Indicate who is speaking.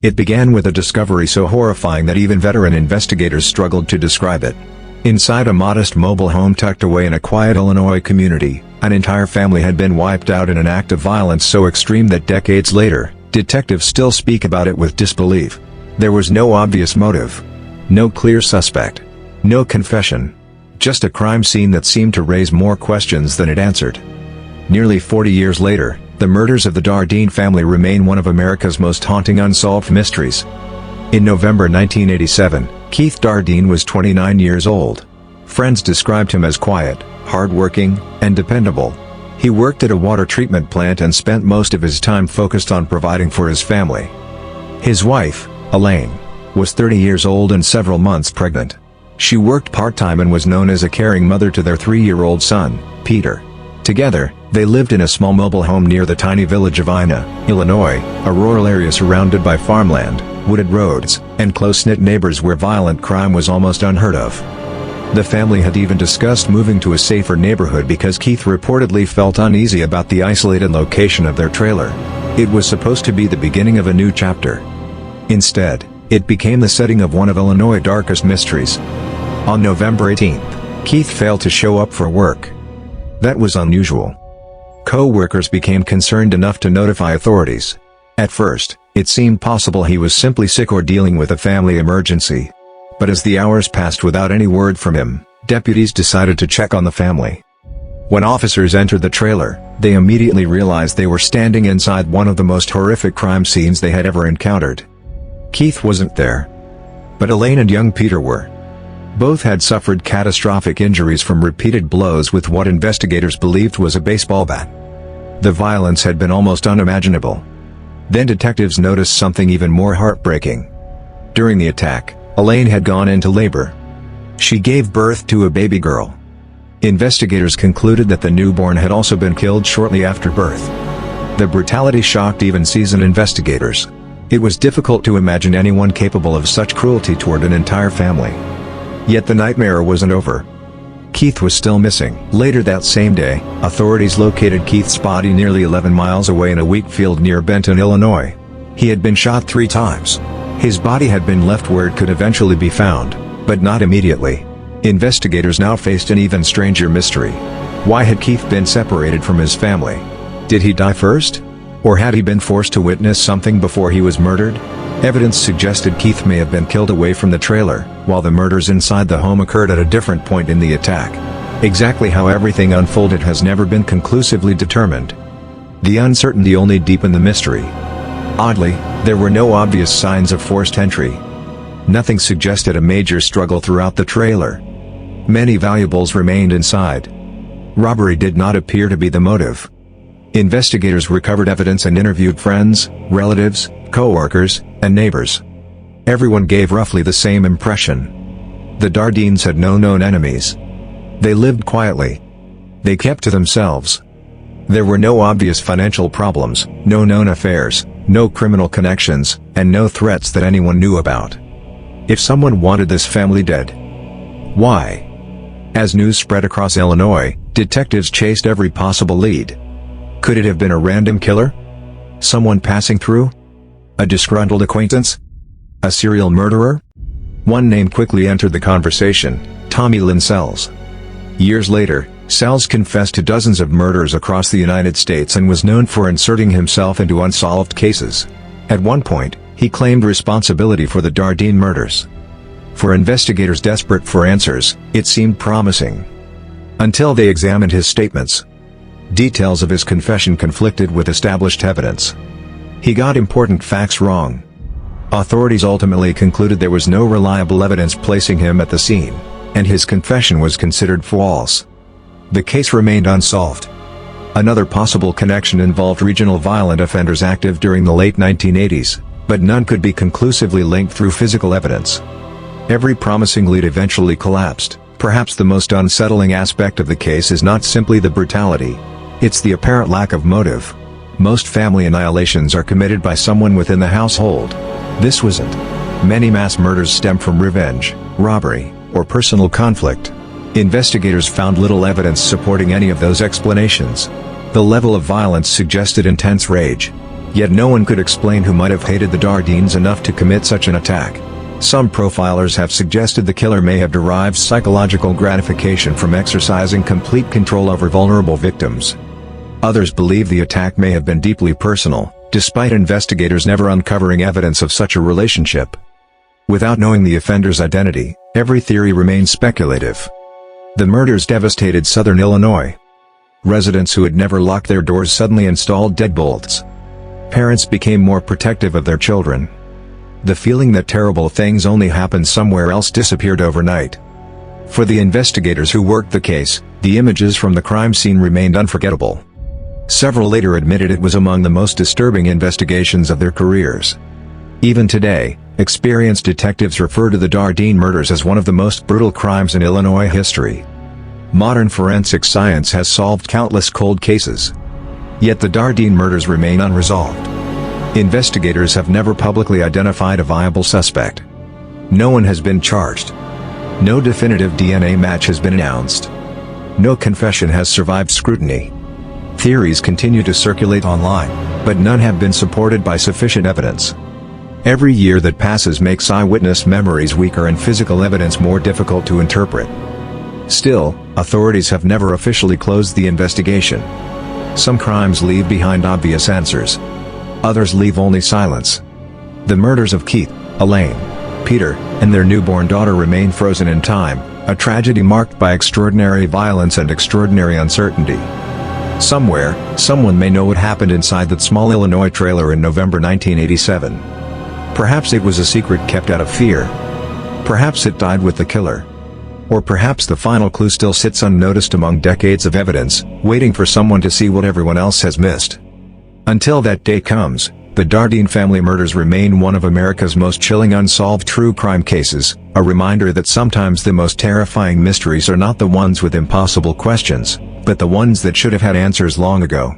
Speaker 1: It began with a discovery so horrifying that even veteran investigators struggled to describe it. Inside a modest mobile home tucked away in a quiet Illinois community, an entire family had been wiped out in an act of violence so extreme that decades later, detectives still speak about it with disbelief. There was no obvious motive. No clear suspect. No confession. Just a crime scene that seemed to raise more questions than it answered. Nearly 40 years later, the murders of the Dardeen family remain one of America's most haunting unsolved mysteries. In November 1987, Keith Dardeen was 29 years old. Friends described him as quiet, hardworking, and dependable. He worked at a water treatment plant and spent most of his time focused on providing for his family. His wife, Elaine, was 30 years old and several months pregnant. She worked part-time and was known as a caring mother to their 3-year-old son, Peter. Together, they lived in a small mobile home near the tiny village of Ina, Illinois, a rural area surrounded by farmland, wooded roads, and close-knit neighbors where violent crime was almost unheard of. The family had even discussed moving to a safer neighborhood because Keith reportedly felt uneasy about the isolated location of their trailer. It was supposed to be the beginning of a new chapter. Instead, it became the setting of one of Illinois' darkest mysteries. On November 18th, Keith failed to show up for work. That was unusual. Co-workers became concerned enough to notify authorities. At first, it seemed possible he was simply sick or dealing with a family emergency. But as the hours passed without any word from him, deputies decided to check on the family. When officers entered the trailer, they immediately realized they were standing inside one of the most horrific crime scenes they had ever encountered. Keith wasn't there. But Elaine and young Peter were. Both had suffered catastrophic injuries from repeated blows with what investigators believed was a baseball bat. The violence had been almost unimaginable. Then detectives noticed something even more heartbreaking. During the attack, Elaine had gone into labor. She gave birth to a baby girl. Investigators concluded that the newborn had also been killed shortly after birth. The brutality shocked even seasoned investigators. It was difficult to imagine anyone capable of such cruelty toward an entire family. Yet the nightmare wasn't over. Keith was still missing. Later that same day, authorities located Keith's body nearly 11 miles away in a wheat field near Benton, Illinois. He had been shot 3 times. His body had been left where it could eventually be found, but not immediately. Investigators now faced an even stranger mystery. Why had Keith been separated from his family? Did he die first? Or had he been forced to witness something before he was murdered? Evidence suggested Keith may have been killed away from the trailer, while the murders inside the home occurred at a different point in the attack. Exactly how everything unfolded has never been conclusively determined. The uncertainty only deepened the mystery. Oddly, there were no obvious signs of forced entry. Nothing suggested a major struggle throughout the trailer. Many valuables remained inside. Robbery did not appear to be the motive. Investigators recovered evidence and interviewed friends, relatives, co-workers, and neighbors. Everyone gave roughly the same impression. The Dardeens had no known enemies. They lived quietly. They kept to themselves. There were no obvious financial problems, no known affairs, no criminal connections, and no threats that anyone knew about. If someone wanted this family dead, why? As news spread across Illinois, detectives chased every possible lead. Could it have been a random killer? Someone passing through? A disgruntled acquaintance? A serial murderer? One name quickly entered the conversation: Tommy Lynn Sells. Years later, Sells confessed to dozens of murders across the United States and was known for inserting himself into unsolved cases. At one point, he claimed responsibility for the Dardeen murders. For investigators desperate for answers, it seemed promising. Until they examined his statements. Details of his confession conflicted with established evidence. He got important facts wrong. Authorities ultimately concluded there was no reliable evidence placing him at the scene, and his confession was considered false. The case remained unsolved. Another possible connection involved regional violent offenders active during the late 1980s, but none could be conclusively linked through physical evidence. Every promising lead eventually collapsed. Perhaps the most unsettling aspect of the case is not simply the brutality. It's the apparent lack of motive. Most family annihilations are committed by someone within the household. This wasn't. Many mass murders stem from revenge, robbery, or personal conflict. Investigators found little evidence supporting any of those explanations. The level of violence suggested intense rage. Yet no one could explain who might have hated the Dardeens enough to commit such an attack. Some profilers have suggested the killer may have derived psychological gratification from exercising complete control over vulnerable victims. Others believe the attack may have been deeply personal, despite investigators never uncovering evidence of such a relationship. Without knowing the offender's identity, every theory remains speculative. The murders devastated southern Illinois. Residents who had never locked their doors suddenly installed deadbolts. Parents became more protective of their children. The feeling that terrible things only happen somewhere else disappeared overnight. For the investigators who worked the case, the images from the crime scene remained unforgettable. Several later admitted it was among the most disturbing investigations of their careers. Even today, experienced detectives refer to the Dardeen murders as one of the most brutal crimes in Illinois history. Modern forensic science has solved countless cold cases. Yet the Dardeen murders remain unresolved. Investigators have never publicly identified a viable suspect. No one has been charged. No definitive DNA match has been announced. No confession has survived scrutiny. Theories continue to circulate online, but none have been supported by sufficient evidence. Every year that passes makes eyewitness memories weaker and physical evidence more difficult to interpret. Still, authorities have never officially closed the investigation. Some crimes leave behind obvious answers. Others leave only silence. The murders of Keith, Elaine, Peter, and their newborn daughter remain frozen in time, a tragedy marked by extraordinary violence and extraordinary uncertainty. Somewhere, someone may know what happened inside that small Illinois trailer in November 1987. Perhaps it was a secret kept out of fear. Perhaps it died with the killer. Or perhaps the final clue still sits unnoticed among decades of evidence, waiting for someone to see what everyone else has missed. Until that day comes, the Dardeen family murders remain one of America's most chilling unsolved true crime cases, a reminder that sometimes the most terrifying mysteries are not the ones with impossible questions, but the ones that should have had answers long ago.